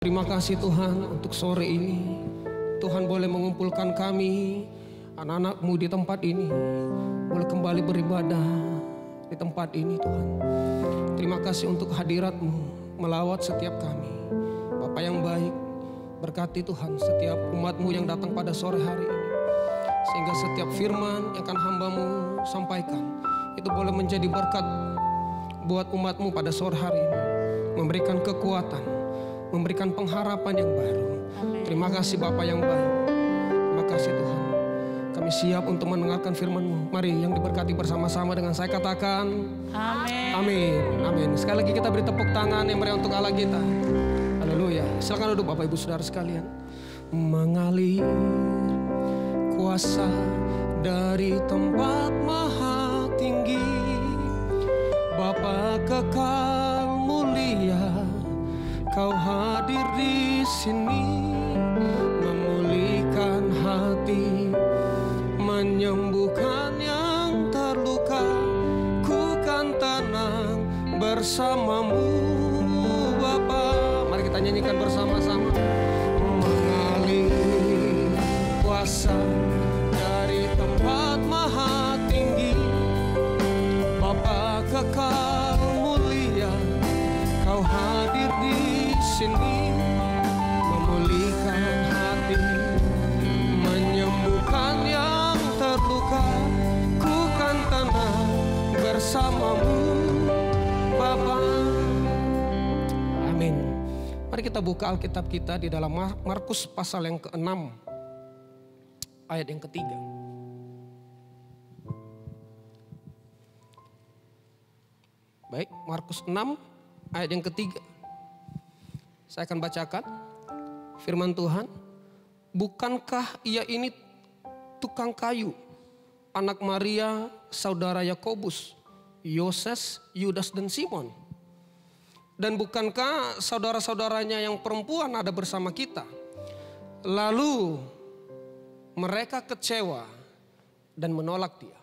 Terima kasih Tuhan untuk sore ini. Tuhan boleh mengumpulkan kami, anak-anak-Mu di tempat ini. Boleh kembali beribadah di tempat ini Tuhan. Terima kasih untuk hadirat-Mu melawat setiap kami. Bapa yang baik, berkati Tuhan setiap umat-Mu yang datang pada sore hari ini. Sehingga setiap firman yang akan hamba-Mu sampaikan, itu boleh menjadi berkat buat umat-Mu pada sore hari ini. Memberikan kekuatan, memberikan pengharapan yang baru. Amen. Terima kasih Bapa yang baik. Terima kasih Tuhan. Kami siap untuk mendengarkan firman-Mu. Mari yang diberkati bersama-sama dengan saya katakan Amin. amin. Amin. Sekali lagi kita beri tepuk tangan yang meriah untuk Allah kita. Haleluya. Silakan duduk Bapak Ibu Saudara sekalian. Mengalir kuasa dari tempat maha tinggi, Bapa kekal mulia, Kau hadir di sini, memulihkan hati, menyembuhkan yang terluka. Ku kan tenang bersamamu Bapa. Mari kita nyanyikan bersama-sama. Mengalir kuasa dari tempat maha tinggi, Bapa kekal mulia, Kau hadir di sini, memulihkan hati, menyembuhkan yang terluka. Ku kan tenang bersamamu Bapa. Amin. Mari kita buka Alkitab kita di dalam Markus pasal yang ke-6 ayat yang ke-3. Baik, Markus 6 ayat yang ke-3. Saya akan bacakan firman Tuhan. Bukankah ia ini tukang kayu, anak Maria, saudara Yakobus, Yoses, Yudas dan Simon? Dan bukankah saudara-saudaranya yang perempuan ada bersama kita? Lalu mereka kecewa dan menolak dia.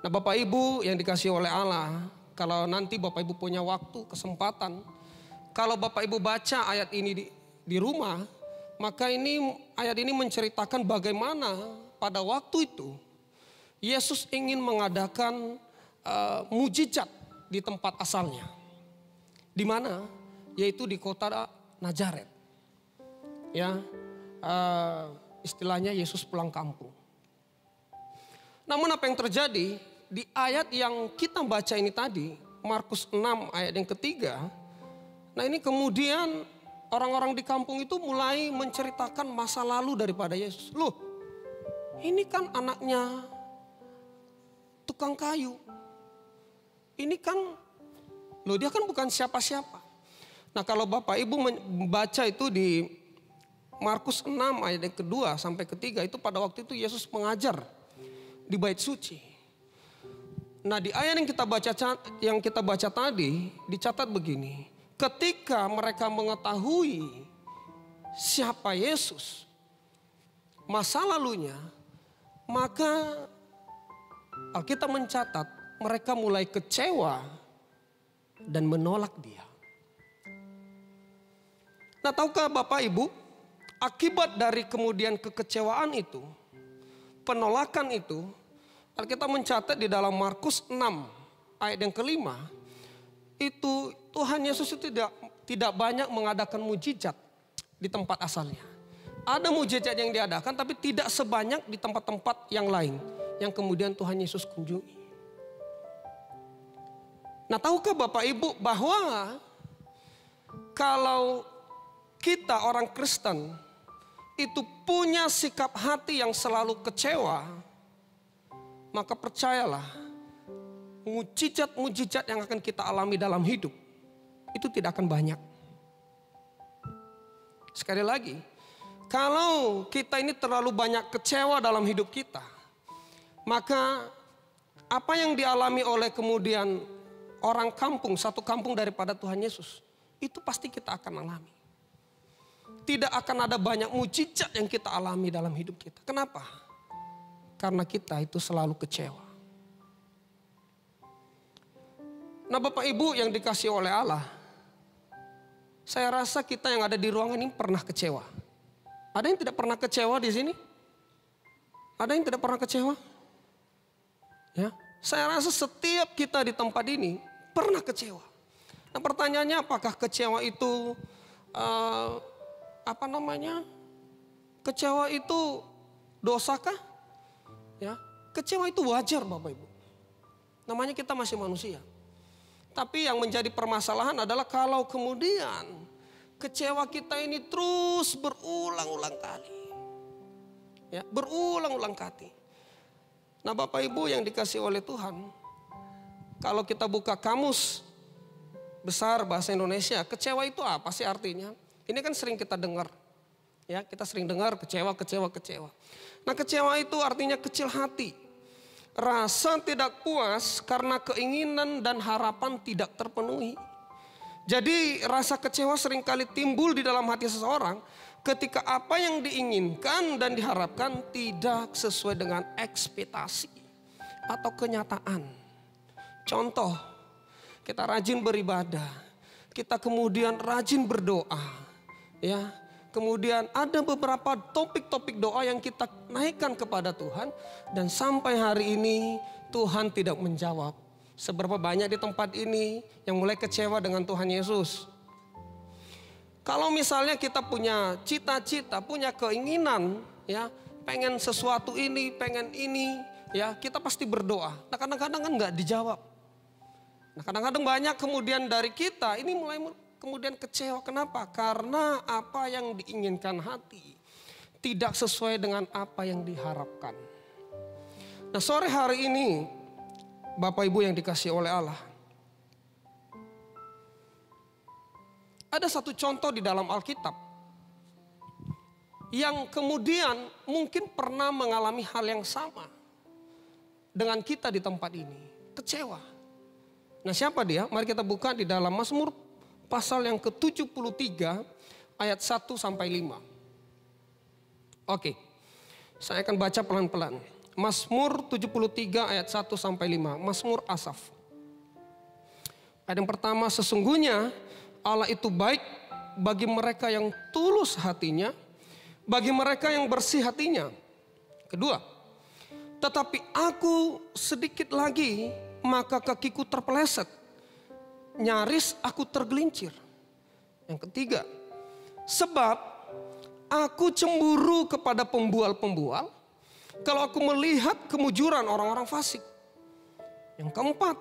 Nah Bapak Ibu yang dikasihi oleh Allah, kalau nanti Bapak Ibu punya waktu, kesempatan, kalau Bapak Ibu baca ayat ini di rumah, maka ayat ini menceritakan bagaimana pada waktu itu Yesus ingin mengadakan mujizat di tempat asalnya. Di mana? Yaitu di kota Nazaret. Ya, istilahnya Yesus pulang kampung. Namun apa yang terjadi di ayat yang kita baca ini tadi, Markus 6 ayat yang ke-3. Nah ini kemudian orang-orang di kampung itu mulai menceritakan masa lalu daripada Yesus. Loh, ini kan anaknya tukang kayu. Ini kan, loh dia kan bukan siapa-siapa. Nah kalau Bapak Ibu membaca itu di Markus 6 ayat yang kedua sampai ketiga, itu pada waktu itu Yesus mengajar di bait suci. Nah di ayat yang kita baca tadi dicatat begini. Ketika mereka mengetahui siapa Yesus, masa lalunya, maka Alkitab mencatat mereka mulai kecewa dan menolak dia. Nah tahukah Bapak Ibu, akibat dari kemudian kekecewaan itu, penolakan itu, Alkitab mencatat di dalam Markus 6 ayat yang ke-5, itu Tuhan Yesus itu tidak banyak mengadakan mujizat di tempat asalnya. Ada mujizat yang diadakan tapi tidak sebanyak di tempat-tempat yang lain yang kemudian Tuhan Yesus kunjungi. Nah tahukah Bapak Ibu bahwa kalau kita orang Kristen itu punya sikap hati yang selalu kecewa, maka percayalah, mujizat-mujizat yang akan kita alami dalam hidup itu tidak akan banyak. Sekali lagi, kalau kita ini terlalu banyak kecewa dalam hidup kita, maka apa yang dialami oleh kemudian orang kampung, satu kampung daripada Tuhan Yesus, itu pasti kita akan alami. Tidak akan ada banyak mujizat yang kita alami dalam hidup kita. Kenapa? Karena kita itu selalu kecewa. Nah Bapak Ibu yang dikasihi oleh Allah, Saya rasa kita yang ada di ruangan ini pernah kecewa. Ada yang tidak pernah kecewa di sini? Ada yang tidak pernah kecewa? Ya, saya rasa setiap kita di tempat ini pernah kecewa. Nah, pertanyaannya apakah kecewa itu Kecewa itu dosakah? Ya, kecewa itu wajar Bapak Ibu. Namanya kita masih manusia. Tapi yang menjadi permasalahan adalah kalau kemudian kecewa kita ini terus berulang-ulang kali. Ya, berulang-ulang kali. Nah, Bapak Ibu yang dikasih oleh Tuhan, kalau kita buka kamus besar bahasa Indonesia, kecewa itu apa sih artinya? Ini kan sering kita dengar. Ya, kita sering dengar kecewa. Nah, kecewa itu artinya kecil hati. Rasa tidak puas karena keinginan dan harapan tidak terpenuhi. Jadi rasa kecewa seringkali timbul di dalam hati seseorang ketika apa yang diinginkan dan diharapkan tidak sesuai dengan ekspektasi atau kenyataan. Contoh, kita rajin beribadah, kita kemudian rajin berdoa, ya. Kemudian ada beberapa topik-topik doa yang kita naikkan kepada Tuhan. Dan sampai hari ini Tuhan tidak menjawab. Seberapa banyak di tempat ini yang mulai kecewa dengan Tuhan Yesus. Kalau misalnya kita punya cita-cita, punya keinginan, ya, pengen sesuatu ini, pengen ini, ya, kita pasti berdoa. Nah, kadang-kadang kan nggak dijawab. Nah, kadang-kadang banyak kemudian dari kita ini mulai kemudian kecewa. Kenapa? Karena apa yang diinginkan hati tidak sesuai dengan apa yang diharapkan. Nah, sore hari ini Bapak Ibu yang dikasih oleh Allah, ada satu contoh di dalam Alkitab yang kemudian mungkin pernah mengalami hal yang sama dengan kita di tempat ini, kecewa. Nah, siapa dia? Mari kita buka di dalam Mazmur pasal yang ke-73 ayat 1 sampai 5. Oke. Saya akan baca pelan-pelan. Mazmur 73 ayat 1 sampai 5. Mazmur Asaf. Ayat yang pertama, sesungguhnya Allah itu baik bagi mereka yang tulus hatinya, bagi mereka yang bersih hatinya. Kedua, tetapi aku sedikit lagi maka kakiku terpeleset, nyaris aku tergelincir. Yang ketiga, sebab aku cemburu kepada pembual-pembual kalau aku melihat kemujuran orang-orang fasik. Yang keempat,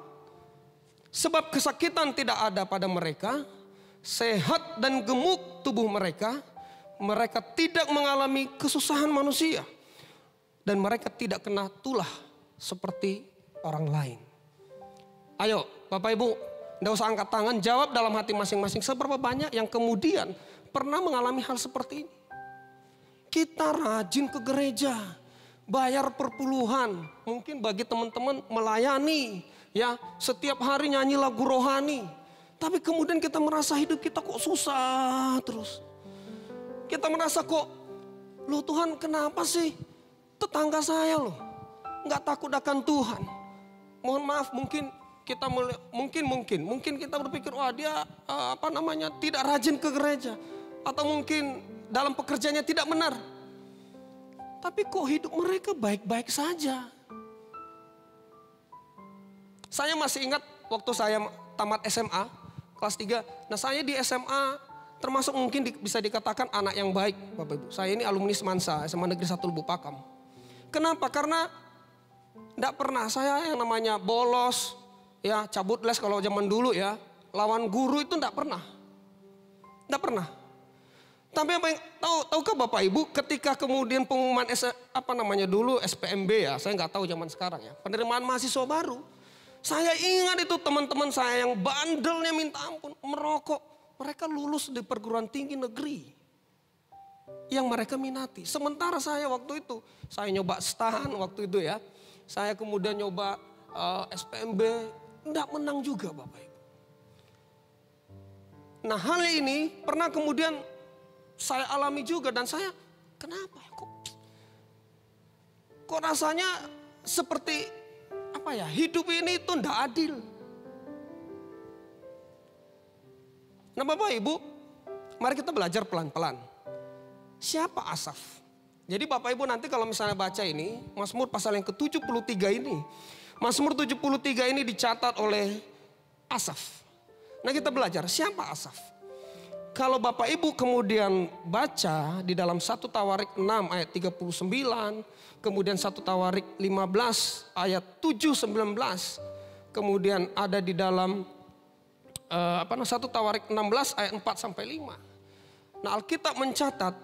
sebab kesakitan tidak ada pada mereka, sehat dan gemuk tubuh mereka, mereka tidak mengalami kesusahan manusia, dan mereka tidak kena tulah seperti orang lain. Ayo Bapak Ibu, tidak usah angkat tangan, jawab dalam hati masing-masing. Seberapa banyak yang kemudian pernah mengalami hal seperti ini? Kita rajin ke gereja, bayar perpuluhan. Mungkin bagi teman-teman melayani, ya, setiap hari nyanyi lagu rohani. Tapi kemudian kita merasa hidup kita kok susah terus. Kita merasa kok, loh Tuhan kenapa sih tetangga saya loh nggak takut akan Tuhan. Mohon maaf, mungkin kita mungkin kita berpikir wah dia tidak rajin ke gereja, atau mungkin dalam pekerjaannya tidak benar. Tapi kok hidup mereka baik-baik saja. Saya masih ingat waktu saya tamat SMA kelas 3. Nah, saya di SMA termasuk mungkin bisa dikatakan anak yang baik, Bapak Ibu. Saya ini alumni Semansa, SMA Negeri 1 Lubuk Pakam. Kenapa? Karena tidak pernah saya yang namanya bolos, ya cabut les kalau zaman dulu ya, lawan guru itu tidak pernah. Tidak pernah. Tapi apa yang tahukah Bapak Ibu ketika kemudian pengumuman dulu SPMB ya, saya nggak tahu zaman sekarang ya, penerimaan mahasiswa baru. Saya ingat itu teman-teman saya yang bandelnya minta ampun, merokok. Mereka lulus di perguruan tinggi negeri yang mereka minati. Sementara saya waktu itu, saya nyoba STAN waktu itu ya. Saya kemudian nyoba SPMB, enggak menang juga Bapak Ibu. Nah, hal ini pernah kemudian saya alami juga dan saya kenapa kok rasanya seperti hidup ini itu enggak adil. Nah Bapak Ibu, mari kita belajar pelan-pelan. Siapa Asaf? Jadi Bapak Ibu nanti kalau misalnya baca ini, Mazmur pasal yang ke-73 ini. Mazmur 73 ini dicatat oleh Asaf. Nah kita belajar siapa Asaf? Kalau Bapak Ibu kemudian baca di dalam 1 Tawarik 6 ayat 39, kemudian 1 Tawarik 15 ayat 7-19, kemudian ada di dalam 1 Tawarik 16 ayat 4-5. Nah Alkitab mencatat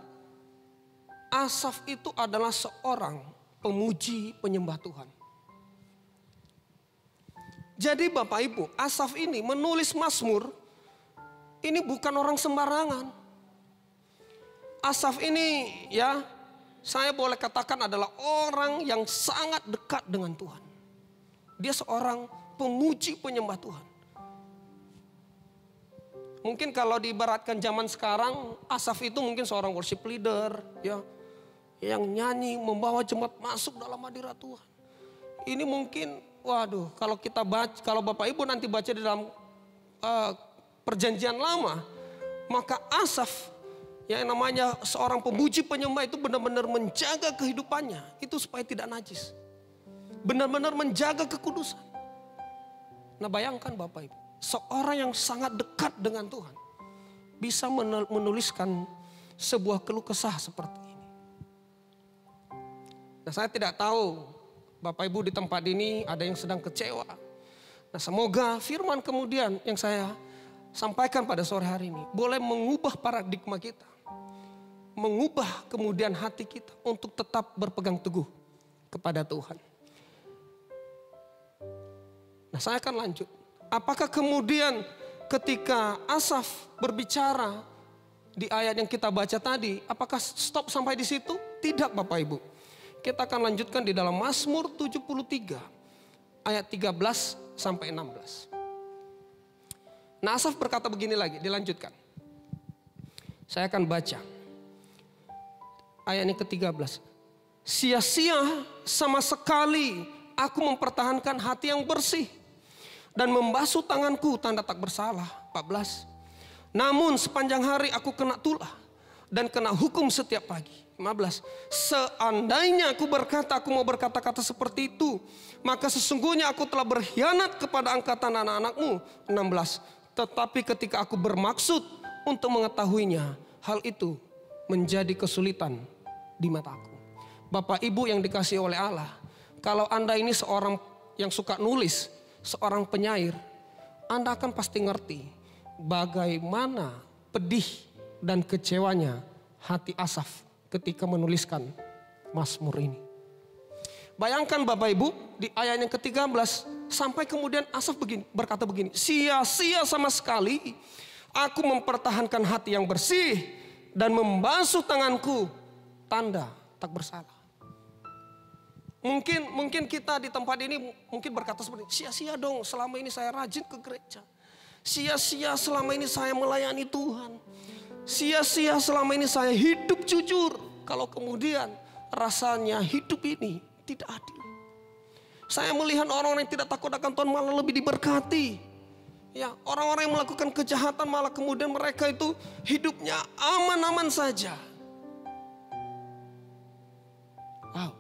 Asaf itu adalah seorang pemuji penyembah Tuhan. Jadi Bapak Ibu, Asaf ini menulis Mazmur. Ini bukan orang sembarangan. Asaf ini ya, saya boleh katakan adalah orang yang sangat dekat dengan Tuhan. Dia seorang pemuji penyembah Tuhan. Mungkin kalau diibaratkan zaman sekarang, Asaf itu mungkin seorang worship leader ya, yang nyanyi membawa jemaat masuk dalam hadirat Tuhan. Ini mungkin, waduh, kalau kita baca, kalau Bapak Ibu nanti baca di dalam Perjanjian Lama, maka Asaf yang namanya seorang pemuji penyembah itu benar-benar menjaga kehidupannya itu supaya tidak najis. Benar-benar menjaga kekudusan. Nah bayangkan Bapak Ibu, seorang yang sangat dekat dengan Tuhan bisa menuliskan sebuah keluh kesah seperti ini. Nah saya tidak tahu Bapak Ibu di tempat ini ada yang sedang kecewa. Nah semoga firman kemudian yang saya sampaikan pada sore hari ini boleh mengubah paradigma kita. Mengubah kemudian hati kita untuk tetap berpegang teguh kepada Tuhan. Nah saya akan lanjut. Apakah kemudian ketika Asaf berbicara di ayat yang kita baca tadi, apakah stop sampai di situ? Tidak Bapak Ibu. Kita akan lanjutkan di dalam Mazmur 73 ayat 13-16. Nah Asaf berkata begini lagi, dilanjutkan. Saya akan baca. Ayat yang ke-13. Sia-sia sama sekali aku mempertahankan hati yang bersih. Dan membasuh tanganku tanda tak bersalah. 14. Namun sepanjang hari aku kena tulah. Dan kena hukum setiap pagi. 15. Seandainya aku berkata aku mau berkata-kata seperti itu. Maka sesungguhnya aku telah berkhianat kepada angkatan anak-anakmu. 16. Tetapi ketika aku bermaksud untuk mengetahuinya, hal itu menjadi kesulitan di mataku. Bapak Ibu yang dikasihi oleh Allah, kalau Anda ini seorang yang suka nulis, seorang penyair, Anda akan pasti ngerti bagaimana pedih dan kecewanya hati Asaf ketika menuliskan Mazmur ini. Bayangkan Bapak Ibu di ayat yang ke-13 sampai kemudian Asaf berkata begini. Sia-sia sama sekali aku mempertahankan hati yang bersih dan membasuh tanganku tanda tak bersalah. Mungkin kita di tempat ini mungkin berkata seperti sia-sia dong selama ini saya rajin ke gereja. Sia-sia selama ini saya melayani Tuhan. Sia-sia selama ini saya hidup jujur. Kalau kemudian rasanya hidup ini tidak adil. Saya melihat orang-orang yang tidak takut akan Tuhan malah lebih diberkati. Ya, orang-orang yang melakukan kejahatan malah kemudian mereka itu hidupnya aman-aman saja. Wow.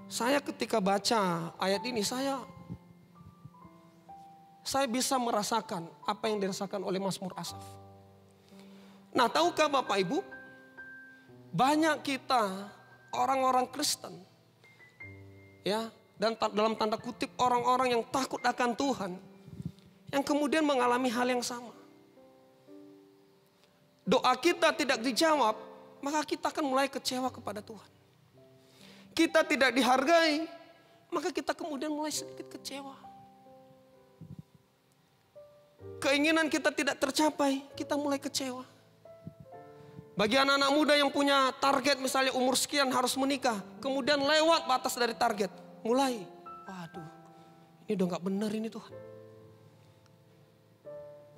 Saya ketika baca ayat ini saya bisa merasakan apa yang dirasakan oleh Mazmur Asaf. Nah, tahukah Bapak Ibu? Banyak kita orang-orang Kristen, ya, dan dalam tanda kutip orang-orang yang takut akan Tuhan, yang kemudian mengalami hal yang sama. Doa kita tidak dijawab, maka kita akan mulai kecewa kepada Tuhan. Kita tidak dihargai, maka kita kemudian mulai sedikit kecewa. Keinginan kita tidak tercapai, kita mulai kecewa. Bagi anak-anak muda yang punya target misalnya umur sekian harus menikah. Kemudian lewat batas dari target. Mulai, waduh ini udah gak benar ini Tuhan.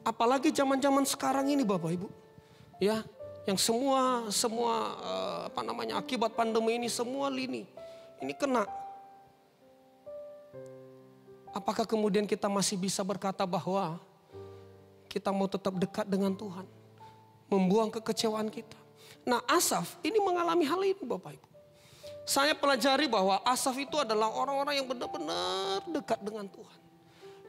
Apalagi zaman-zaman sekarang ini Bapak Ibu. Ya, yang semua akibat pandemi ini semua lini. Ini kena. Apakah kemudian kita masih bisa berkata bahwa kita mau tetap dekat dengan Tuhan? membuang kekecewaan kita. Nah, Asaf ini mengalami hal ini Bapak Ibu. Saya pelajari bahwa Asaf itu adalah orang-orang yang benar-benar dekat dengan Tuhan.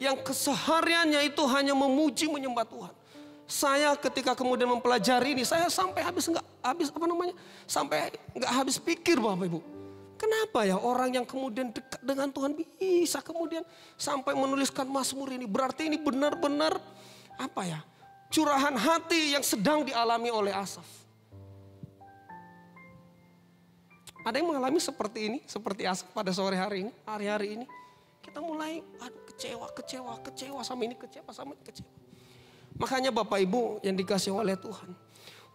Yang kesehariannya itu hanya memuji menyembah Tuhan. Saya ketika kemudian mempelajari ini, saya sampai sampai nggak habis pikir Bapak Ibu. Kenapa ya orang yang kemudian dekat dengan Tuhan bisa kemudian sampai menuliskan Mazmur ini? Berarti ini benar-benar curahan hati yang sedang dialami oleh Asaf. Ada yang mengalami seperti ini, seperti Asaf pada sore hari ini. Kita mulai kecewa sama ini, kecewa. Makanya Bapak Ibu yang dikasihi oleh Tuhan.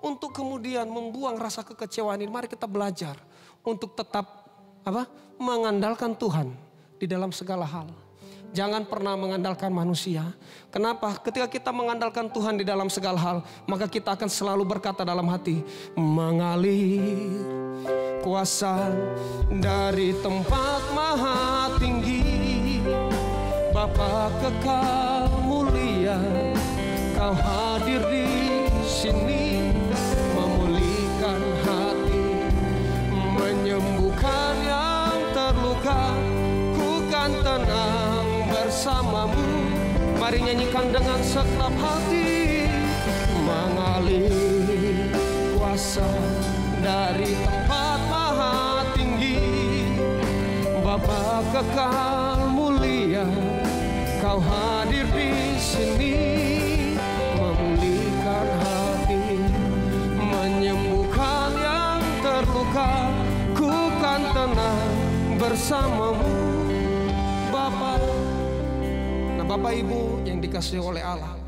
Untuk kemudian membuang rasa kekecewaan ini, mari kita belajar untuk tetap mengandalkan Tuhan di dalam segala hal. Jangan pernah mengandalkan manusia. Kenapa? Ketika kita mengandalkan Tuhan di dalam segala hal, maka kita akan selalu berkata dalam hati, mengalir kuasa dari tempat maha tinggi, Bapa kekal mulia, Kau hadir di sini, memulihkan hati, menyembuhkan yang terluka, ku kan tenang bersamamu. Mari nyanyikan dengan segenap hati, mengalir kuasa dari tempat maha tinggi, Bapa kekal mulia, Kau hadir di sini, memulihkan hati, menyembuhkan yang terluka, ku kan tenang bersamamu, Bapa. Nah, Bapak Ibu yang dikasihi oleh Allah,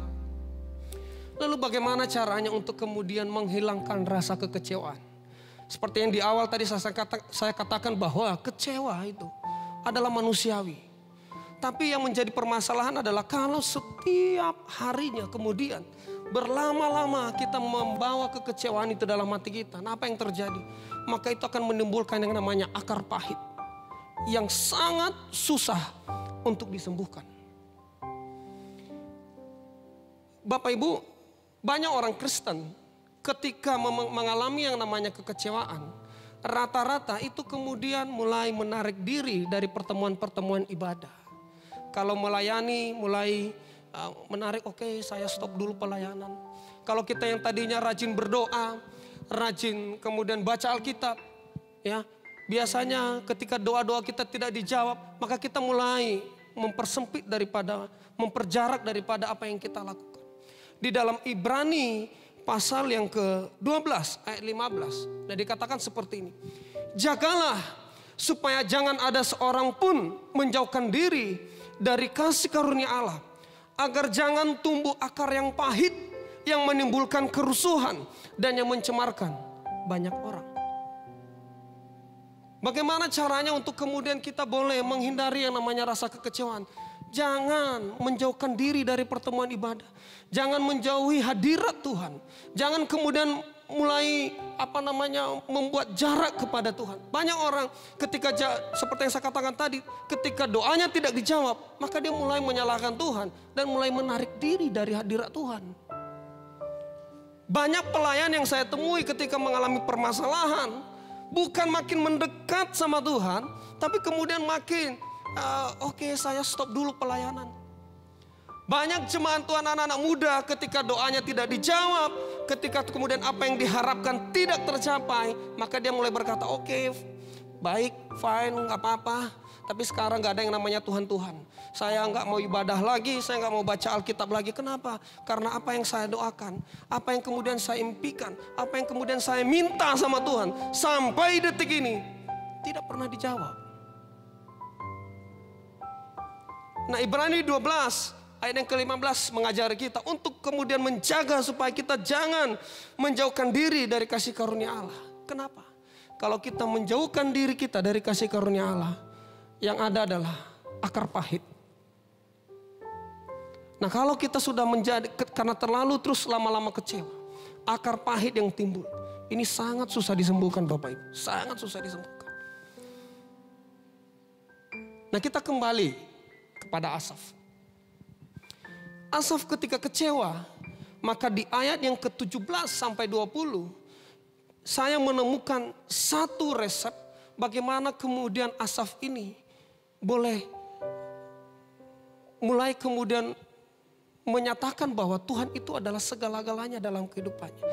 lalu bagaimana caranya untuk kemudian menghilangkan rasa kekecewaan? Seperti yang di awal tadi saya katakan bahwa kecewa itu adalah manusiawi. Tapi yang menjadi permasalahan adalah kalau setiap harinya kemudian berlama-lama kita membawa kekecewaan itu dalam hati kita. Nah, apa yang terjadi? Maka itu akan menimbulkan yang namanya akar pahit yang sangat susah untuk disembuhkan. Bapak Ibu, banyak orang Kristen ketika mengalami yang namanya kekecewaan, rata-rata itu kemudian mulai menarik diri dari pertemuan-pertemuan ibadah. Kalau melayani mulai menarik, oke, saya stop dulu pelayanan. Kalau kita yang tadinya rajin berdoa, rajin kemudian baca Alkitab, ya biasanya ketika doa-doa kita tidak dijawab, maka kita mulai memperjarak daripada apa yang kita lakukan. Di dalam Ibrani pasal yang ke-12 ayat 15, nah dikatakan seperti ini. Jagalah supaya jangan ada seorang pun menjauhkan diri dari kasih karunia Allah, agar jangan tumbuh akar yang pahit yang menimbulkan kerusuhan dan yang mencemarkan banyak orang. Bagaimana caranya untuk kemudian kita boleh menghindari yang namanya rasa kekecewaan? Jangan menjauhkan diri dari pertemuan ibadah. Jangan menjauhi hadirat Tuhan. Jangan kemudian mulai membuat jarak kepada Tuhan. Banyak orang ketika seperti yang saya katakan tadi, ketika doanya tidak dijawab, maka dia mulai menyalahkan Tuhan dan mulai menarik diri dari hadirat Tuhan. Banyak pelayan yang saya temui ketika mengalami permasalahan, bukan makin mendekat sama Tuhan, tapi kemudian makin oke, saya stop dulu pelayanan. Banyak jemaat Tuhan anak-anak muda ketika doanya tidak dijawab, ketika kemudian apa yang diharapkan tidak tercapai, maka dia mulai berkata, oke, baik, fine, gak apa-apa. Tapi sekarang gak ada yang namanya Tuhan-Tuhan. Saya gak mau ibadah lagi, saya gak mau baca Alkitab lagi. Kenapa? Karena apa yang saya doakan, apa yang kemudian saya impikan, apa yang kemudian saya minta sama Tuhan, sampai detik ini tidak pernah dijawab. Nah, Ibrani 12 ayat yang ke-15 mengajari kita untuk kemudian menjaga supaya kita jangan menjauhkan diri dari kasih karunia Allah. Kenapa? Kalau kita menjauhkan diri kita dari kasih karunia Allah, yang ada adalah akar pahit. Nah, kalau kita sudah karena terlalu terus lama-lama kecewa, akar pahit yang timbul, ini sangat susah disembuhkan Bapak Ibu, sangat susah disembuhkan. Nah, kita kembali kepada Asaf. Asaf ketika kecewa, Maka di ayat yang ke-17 sampai 20, saya menemukan satu resep bagaimana kemudian Asaf ini boleh mulai kemudian menyatakan bahwa Tuhan itu adalah segala-galanya dalam kehidupannya.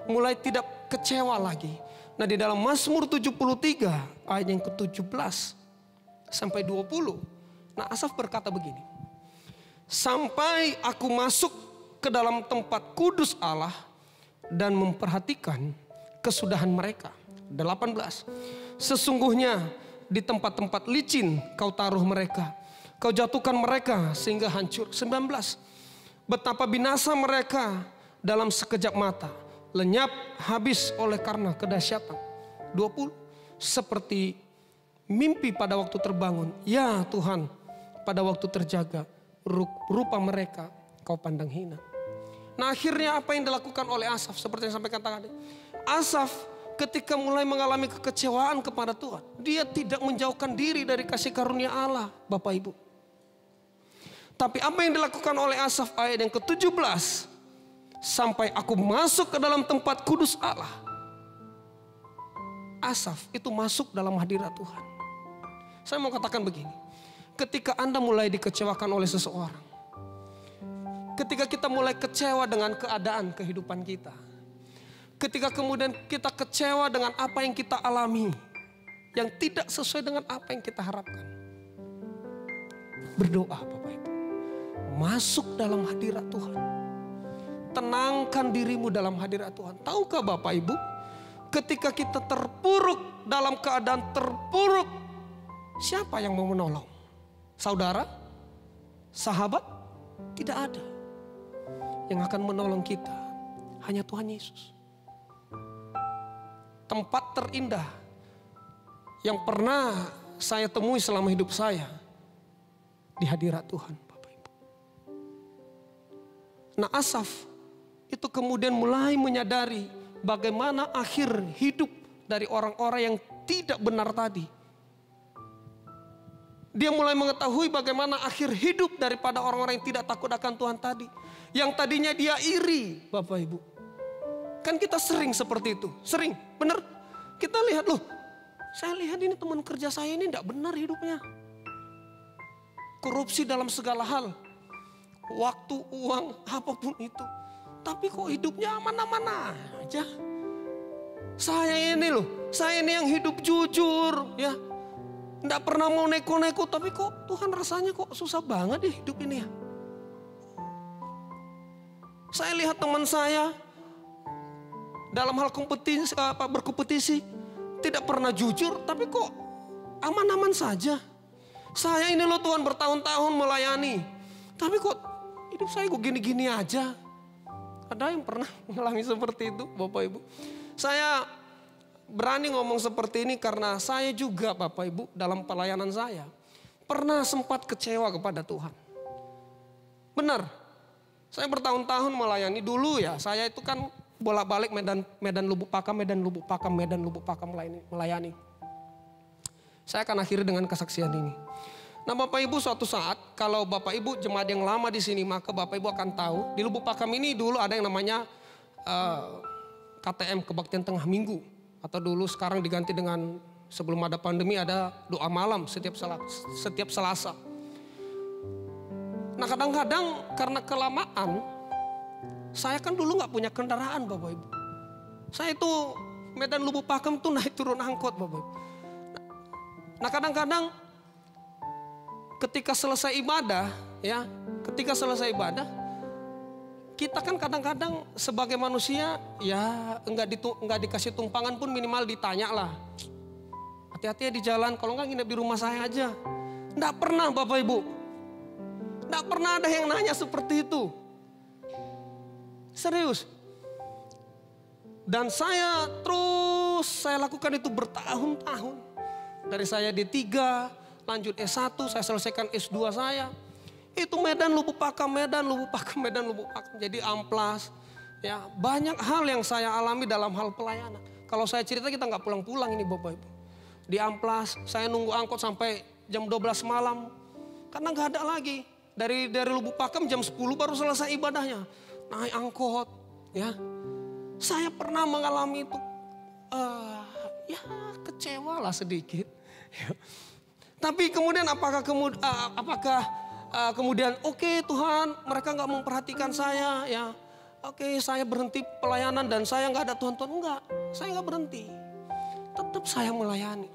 Mulai tidak kecewa lagi. Nah, di dalam Mazmur 73 ayat yang ke-17 sampai 20. Nah, Asaf berkata begini. Sampai aku masuk ke dalam tempat kudus Allah dan memperhatikan kesudahan mereka. 18. Sesungguhnya di tempat-tempat licin kau taruh mereka. Kau jatuhkan mereka sehingga hancur. 19. Betapa binasa mereka dalam sekejap mata. Lenyap habis oleh karena kedahsyatan. 20. Seperti mimpi pada waktu terbangun. Ya Tuhan, pada waktu terjaga. Rupa mereka kau pandang hina. Nah, akhirnya apa yang dilakukan oleh Asaf? Seperti yang sampaikan tadi. Asaf ketika mulai mengalami kekecewaan kepada Tuhan, dia tidak menjauhkan diri dari kasih karunia Allah, Bapak Ibu. Tapi apa yang dilakukan oleh Asaf ayat yang ke-17, sampai aku masuk ke dalam tempat kudus Allah. Asaf itu masuk dalam hadirat Tuhan. Saya mau katakan begini, ketika Anda mulai dikecewakan oleh seseorang, ketika kita mulai kecewa dengan keadaan kehidupan kita, ketika kemudian kita kecewa dengan apa yang kita alami, yang tidak sesuai dengan apa yang kita harapkan, berdoa Bapak Ibu. Masuk dalam hadirat Tuhan. Tenangkan dirimu dalam hadirat Tuhan. Tahukah Bapak Ibu, ketika kita terpuruk, dalam keadaan terpuruk, siapa yang mau menolong? Saudara? Sahabat? Tidak ada. Yang akan menolong kita hanya Tuhan Yesus. Tempat terindah yang pernah saya temui selama hidup saya di hadirat Tuhan, Bapak Ibu. Nah, Asaf itu kemudian mulai menyadari bagaimana akhir hidup dari orang-orang yang tidak benar tadi. Dia mulai mengetahui bagaimana akhir hidup daripada orang-orang yang tidak takut akan Tuhan tadi. Yang tadinya dia iri, Bapak Ibu. Kan kita sering seperti itu, sering, benar. Kita lihat loh, saya lihat ini teman kerja saya ini tidak benar hidupnya. Korupsi dalam segala hal, waktu, uang, apapun itu. Tapi kok hidupnya aman-aman aja. Saya ini loh, saya ini yang hidup jujur ya. Tidak pernah mau neko-neko, tapi kok Tuhan rasanya kok susah banget deh hidup ini ya. Saya lihat teman saya dalam hal kompetisi, berkompetisi tidak pernah jujur, tapi kok aman-aman saja. Saya ini loh Tuhan bertahun-tahun melayani, tapi kok hidup saya kok gini-gini aja. Ada yang pernah mengalami seperti itu, Bapak Ibu? Saya berani ngomong seperti ini karena saya juga, Bapak Ibu, dalam pelayanan saya pernah sempat kecewa kepada Tuhan. Benar, saya bertahun-tahun melayani. Dulu ya, saya itu kan bolak-balik Medan Lubuk Pakam melayani. Saya akan akhiri dengan kesaksian ini. Nah, Bapak Ibu, suatu saat kalau Bapak Ibu jemaat yang lama di sini, maka Bapak Ibu akan tahu di Lubuk Pakam ini dulu ada yang namanya KTM, Kebaktian Tengah Minggu. Atau dulu sekarang diganti dengan sebelum ada pandemi ada doa malam setiap Selasa. Nah, kadang-kadang karena kelamaan, saya kan dulu nggak punya kendaraan, Bapak Ibu. Saya itu Medan Lubuk Pakam tuh naik turun angkot, Bapak Ibu. Nah, kadang-kadang ketika selesai ibadah, kita kan kadang-kadang sebagai manusia ya enggak dikasih tumpangan pun minimal ditanya lah. Hati-hati ya di jalan, kalau enggak nginep di rumah saya aja. Enggak pernah Bapak Ibu. Enggak pernah ada yang nanya seperti itu. Serius. Dan saya lakukan itu bertahun-tahun. Dari saya D3, lanjut S1, saya selesaikan S2 saya. Itu Medan Lubuk Pakam. Jadi amplas. Ya, banyak hal yang saya alami dalam hal pelayanan. Kalau saya cerita kita nggak pulang-pulang ini Bapak Ibu. Di amplas, saya nunggu angkot sampai jam 12 malam. Karena nggak ada lagi. Dari Lubuk Pakam jam 10 baru selesai ibadahnya. naik angkot, ya. Saya pernah mengalami itu, ya kecewa lah sedikit. Tapi kemudian apakah kemudian oke, Tuhan, mereka nggak memperhatikan saya, ya. Oke, saya berhenti pelayanan dan saya nggak ada Tuhan. Enggak, saya nggak berhenti. Tetap saya melayani.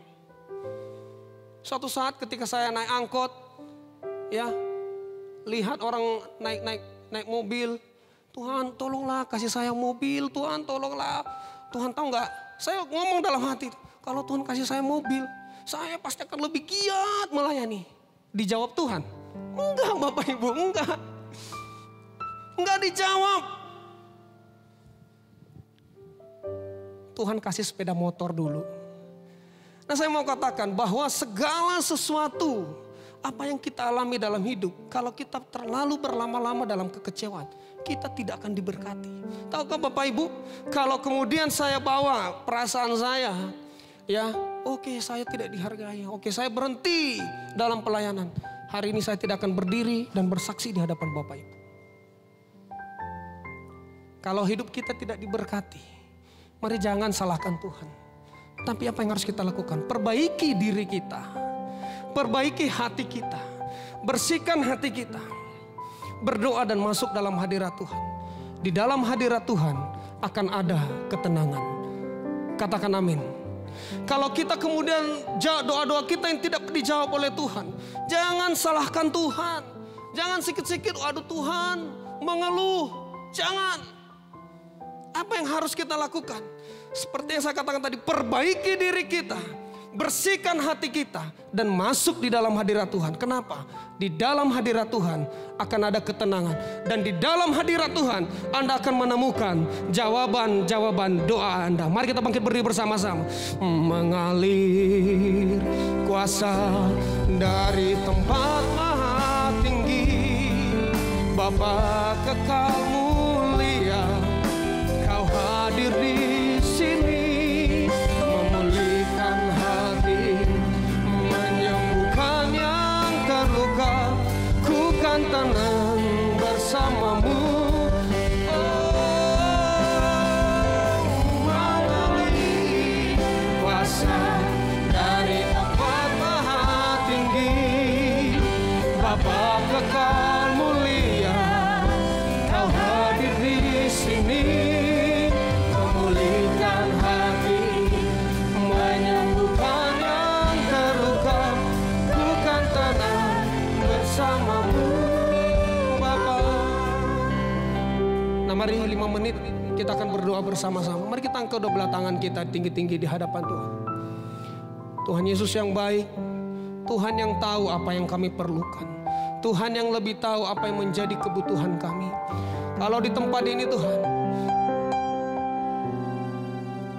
Suatu saat ketika saya naik angkot, ya, lihat orang naik mobil. Tuhan tolonglah kasih saya mobil, Tuhan tolonglah. Tuhan tahu nggak? Saya ngomong dalam hati, kalau Tuhan kasih saya mobil, saya pasti akan lebih giat melayani. Dijawab Tuhan, enggak Bapak Ibu, enggak. Enggak dijawab. Tuhan kasih sepeda motor dulu. Nah, saya mau katakan bahwa segala sesuatu apa yang kita alami dalam hidup, kalau kita terlalu berlama-lama dalam kekecewaan, kita tidak akan diberkati. Tahukah Bapak Ibu, kalau kemudian saya bawa perasaan saya, ya, oke, saya tidak dihargai, oke, saya berhenti dalam pelayanan. Hari ini saya tidak akan berdiri dan bersaksi di hadapan Bapak Ibu. Kalau hidup kita tidak diberkati, mari jangan salahkan Tuhan. Tapi apa yang harus kita lakukan? Perbaiki diri kita. Perbaiki hati kita. Bersihkan hati kita. Berdoa dan masuk dalam hadirat Tuhan. Di dalam hadirat Tuhan akan ada ketenangan. Katakan amin. Kalau kita kemudian doa-doa kita yang tidak dijawab oleh Tuhan, jangan salahkan Tuhan. Jangan sikit-sikit, aduh Tuhan, mengeluh. Jangan. Apa yang harus kita lakukan? Seperti yang saya katakan tadi, perbaiki diri kita, bersihkan hati kita, dan masuk di dalam hadirat Tuhan. Kenapa? Di dalam hadirat Tuhan akan ada ketenangan. Dan di dalam hadirat Tuhan Anda akan menemukan jawaban-jawaban doa Anda. Mari kita bangkit berdiri bersama-sama. Mengalir kuasa dari tempat maha tinggi, Bapa kekal mulia, Kau hadir di sini, memulihkan hati, menyembuhkan yang terluka. Ku kan tenang bersamamu. Oh, mengalir kuasa dari tempat maha tinggi, Bapa kekal mulia, Kau hadir di sini, memulihkan hati, menyembuhkan yang terluka. Ku kan tenang bersamamu, Bapa. Nah, mari 5 menit kita akan berdoa bersama-sama. Mari kita angkat kedua belah tangan kita tinggi-tinggi di hadapan Tuhan. Tuhan Yesus yang baik, Tuhan yang tahu apa yang kami perlukan, Tuhan yang lebih tahu apa yang menjadi kebutuhan kami. Kalau di tempat ini Tuhan,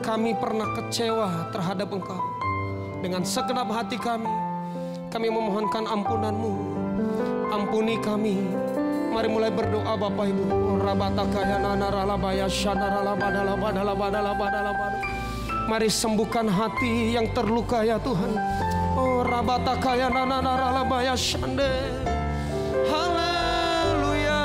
kami pernah kecewa terhadap Engkau. Dengan segenap hati kami memohonkan ampunan-Mu. Ampuni kami. Mari mulai berdoa Bapak Ibu. Mari sembuhkan hati yang terluka ya Tuhan. Oh, rabatakaya nananaralabaya shande. Haleluya.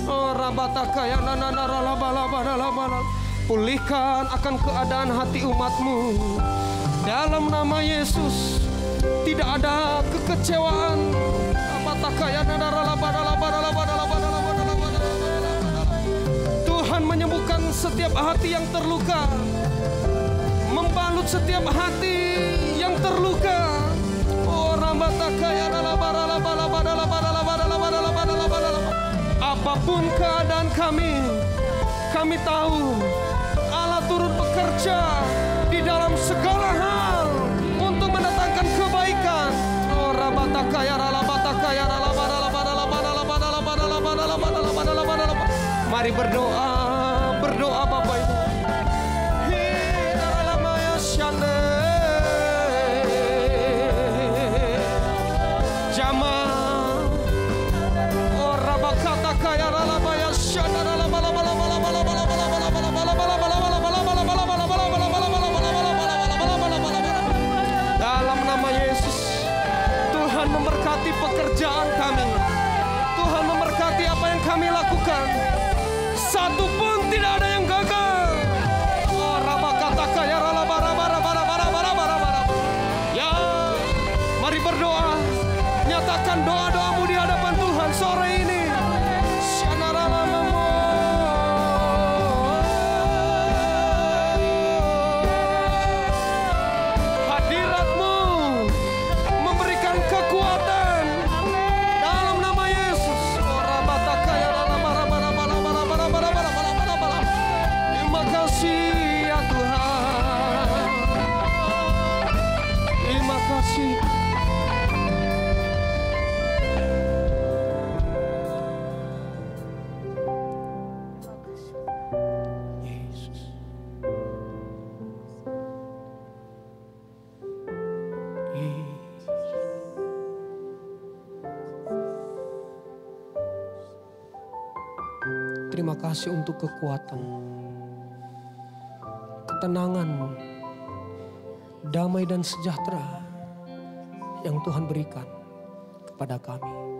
Oh, rabatakaya nananaralabalabalabala. Pulihkan akan keadaan hati umat-Mu. Dalam nama Yesus, tidak ada kekecewaan. Tuhan menyembuhkan setiap hati yang terluka, membalut setiap hati yang terluka. Apapun keadaan kami tahu Allah turut bekerja di dalam segala hal untuk mendatangkan kebaikan. Mari berdoa Bapak Ibu. Dalam nama Yesus, Tuhan memberkati pekerjaan kami. Tuhan. Satu pun tidak ada yang gagal. Oh, rabakataka ya ralabarabarabarabarabarabarabarabara. Ya, mari berdoa. Nyatakan doa-doamu di hadapan Tuhan sore ini. Hadiratmu memberikan kekuatan dalam nama Yesus. Terima kasih ya Tuhan. Terima kasih. Yesus. Terima kasih untuk kekuatan, ketenangan, damai dan sejahtera yang Tuhan berikan kepada kami.